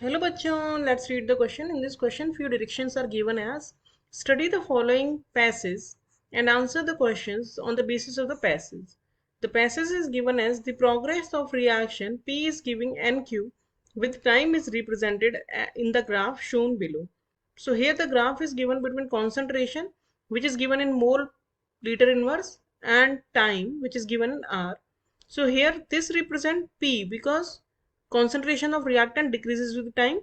Hello bachon, let's read the question. In this question, few directions are given as study the following passages and answer the questions on the basis of the passage. The passage is given as the progress of reaction P is giving NQ with time is represented in the graph shown below. So here the graph is given between concentration, which is given in mole liter inverse, and time, which is given in R. So here this represents P because concentration of reactant decreases with time,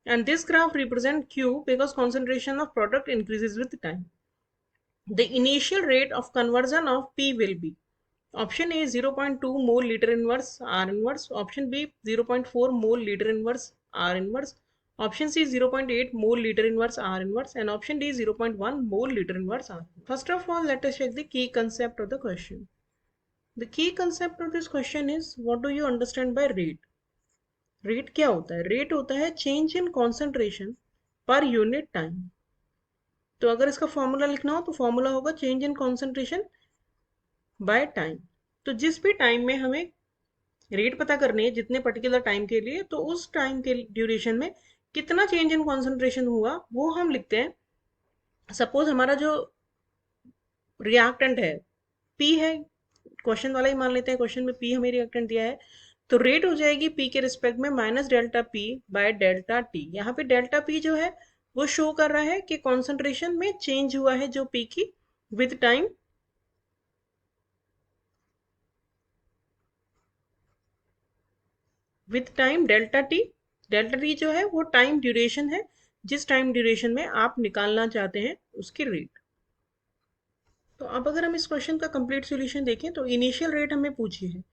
and this graph represents Q because concentration of product increases with time. The initial rate of conversion of P will be option A 0.2 mole liter inverse R inverse, option B 0.4 mole liter inverse R inverse, option C 0.8 mole liter inverse R inverse, and option D 0.1 mole liter inverse R. First of all, let us check the key concept of the question. The key concept of this question is, what do you understand by rate? Rate क्या होता है? Rate होता है change in concentration per unit time. तो अगर इसका formula लिखना हो तो फॉर्मूला होगा change in concentration by time. तो जिस भी टाइम में हमें रेट पता करनी है जितने पर्टिकुलर टाइम के लिए, तो उस टाइम के ड्यूरेशन में कितना चेंज इन कॉन्सेंट्रेशन हुआ वो हम लिखते हैं। सपोज हमारा जो रिएक्टेंट है पी है, क्वेश्चन वाला ही मान लेते हैं, क्वेश्चन में पी हमें रिएक्टेंट दिया है, तो रेट हो जाएगी पी के रिस्पेक्ट में minus delta P by delta T. यहाँ पे डेल्टा पी जो है वो शो कर रहा है कि कॉन्सेंट्रेशन में चेंज हुआ है जो पी की विद टाइम, डेल्टा टी जो है वो टाइम ड्यूरेशन है, जिस टाइम ड्यूरेशन में आप निकालना चाहते हैं उसकी रेट। तो अब अगर हम इस क्वेश्चन का कंप्लीट सॉल्यूशन देखें तो इनिशियल रेट हमें पूछी है,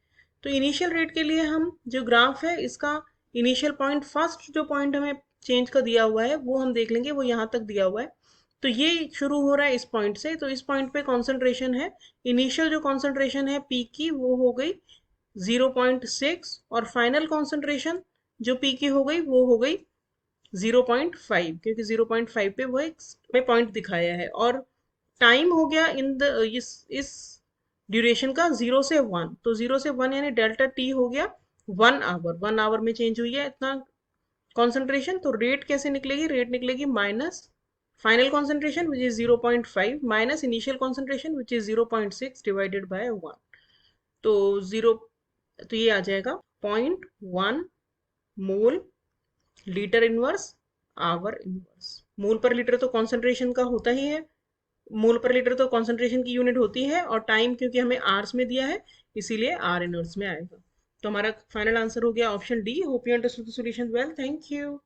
तो इनिशियल रेट के लिए हम जो ग्राफ है इसका इनिशियल पॉइंट, फर्स्ट जो पॉइंट हमें चेंज का दिया हुआ है वो हम देख लेंगे, वो यहाँ तक दिया हुआ है। तो ये शुरू हो रहा है इस पॉइंट से, तो इस पॉइंट पे कॉन्सेंट्रेशन है, इनिशियल जो कॉन्सेंट्रेशन है पी की वो हो गई 0.6, और फाइनल कॉन्सेंट्रेशन जो पी की हो गई वो हो गई 0.5, क्योंकि 0.5 पे वो एक पॉइंट दिखाया है। और टाइम हो गया इन द इस ड्यूरेशन का 0 से 1, तो 0 से 1 यानी डेल्टा टी हो गया 1 आवर, 1 आवर में चेंज हुई है इतना कॉन्सेंट्रेशन। तो रेट कैसे निकलेगी? रेट निकलेगी minus final concentration which is 0.5 minus initial concentration which is 0.6 divided by 1, तो 0, तो ये आ जाएगा 0.1 mole litre inverse hour inverse. Mole पर लीटर तो कॉन्सेंट्रेशन का होता ही है, मोल पर लीटर तो कॉन्सेंट्रेशन की यूनिट होती है, और टाइम क्योंकि हमें आर्स में दिया है इसीलिए आर इनवर्स में आएगा। तो हमारा फाइनल आंसर हो गया option D. Hope you understood the solution well, thank you.